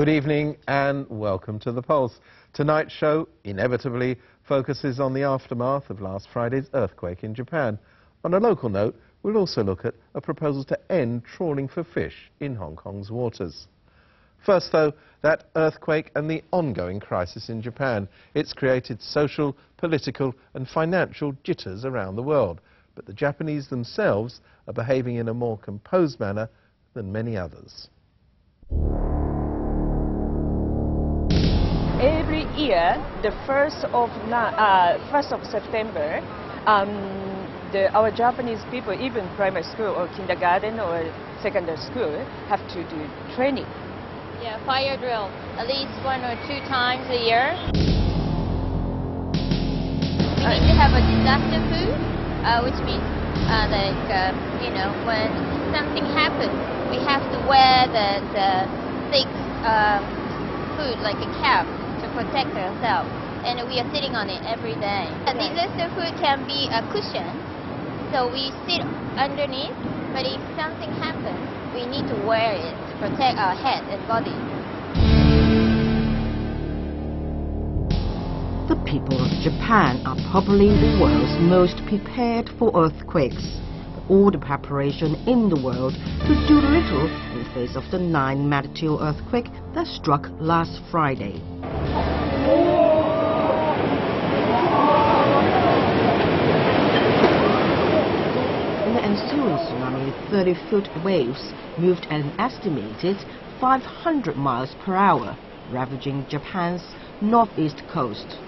Good evening and welcome to The Pulse. Tonight's show inevitably focuses on the aftermath of last Friday's earthquake in Japan. On a local note, we'll also look at a proposal to end trawling for fish in Hong Kong's waters. First, though, that earthquake and the ongoing crisis in Japan. It's created social, political and financial jitters around the world. But the Japanese themselves are behaving in a more composed manner than many others. Every year, the 1st of September, our Japanese people, even primary school or kindergarten or secondary school, have to do training. Yeah, fire drill, at least 1 or 2 times a year. We need to have a disaster food, which means when something happens, we have to wear the thick food like a cap to protect ourselves, and we are sitting on it every day. A disaster food can be a cushion, so we sit underneath, but if something happens, we need to wear it to protect our head and body. The people of Japan are probably the world's most prepared for earthquakes. All the preparation in the world to do little in the face of the 9-magnitude earthquake that struck last Friday. In the ensuing tsunami, 30-foot waves moved at an estimated 500 miles per hour, ravaging Japan's northeast coast.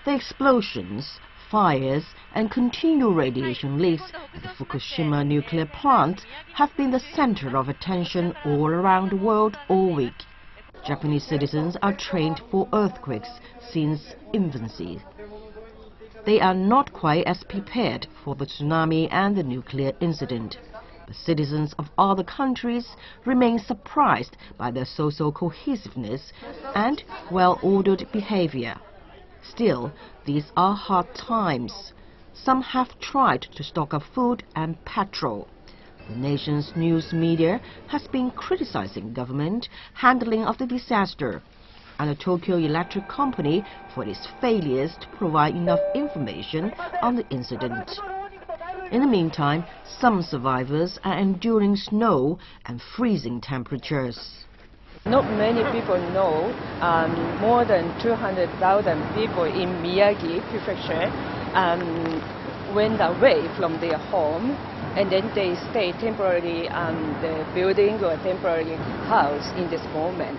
The explosions, fires and continual radiation leaks at the Fukushima nuclear plant have been the center of attention all around the world all week. Japanese citizens are trained for earthquakes since infancy. They are not quite as prepared for the tsunami and the nuclear incident. But citizens of other countries remain surprised by their social cohesiveness and well-ordered behavior. Still, these are hard times. Some have tried to stock up food and petrol. The nation's news media has been criticizing government handling of the disaster and the Tokyo Electric Company for its failures to provide enough information on the incident. In the meantime, some survivors are enduring snow and freezing temperatures. Not many people know more than 200,000 people in Miyagi Prefecture went away from their home, and then they stay temporarily on the building or temporary house in this moment.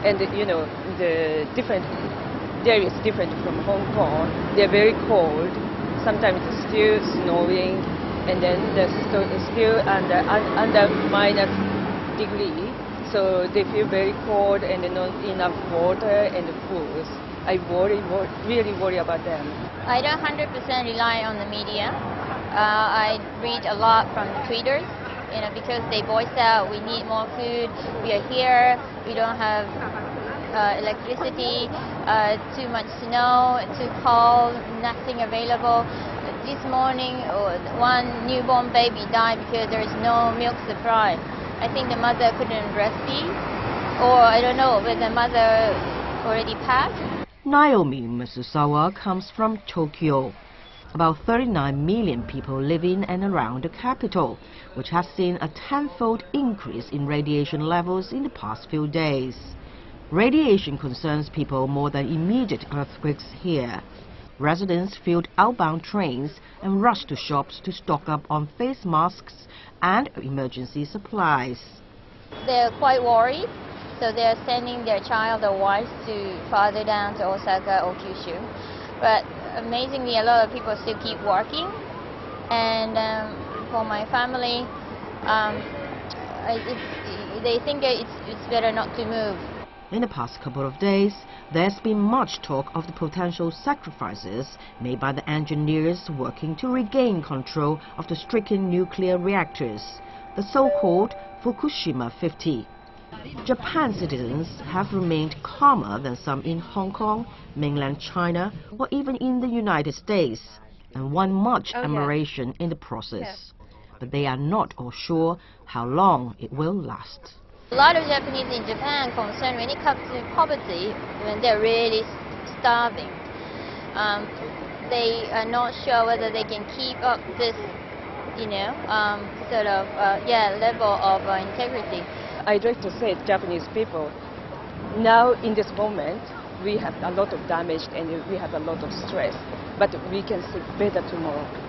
And there is different from Hong Kong. They're very cold. Sometimes it's still snowing, and then it's still under minus degree. So they feel very cold and not enough water and food. I really worry about them. I don't 100% rely on the media. I read a lot from the tweeters, because they voice out, we need more food, we are here, we don't have electricity, too much snow, too cold, nothing available. This morning, one newborn baby died because there is no milk supply. I think the mother couldn't breastfeed, or I don't know, but the mother already passed. Naomi Masusawa comes from Tokyo. About 39 million people live in and around the capital, which has seen a 10-fold increase in radiation levels in the past few days. Radiation concerns people more than immediate earthquakes here. Residents filled outbound trains and rushed to shops to stock up on face masks and emergency supplies. They're quite worried, so they're sending their child or wives farther down to Osaka or Kyushu. But amazingly, a lot of people still keep working. And for my family, they think it's better not to move. In the past couple of days, there's been much talk of the potential sacrifices made by the engineers working to regain control of the stricken nuclear reactors, the so-called Fukushima 50. Japan citizens have remained calmer than some in Hong Kong, mainland China, or even in the United States, and won much admiration in the process. but they are not all sure how long it will last. A lot of Japanese in Japan are concerned when it comes to poverty, when they're really starving. They are not sure whether they can keep up this, level of integrity. I'd like to say, Japanese people, now in this moment, we have a lot of damage and we have a lot of stress, but we can sleep better tomorrow.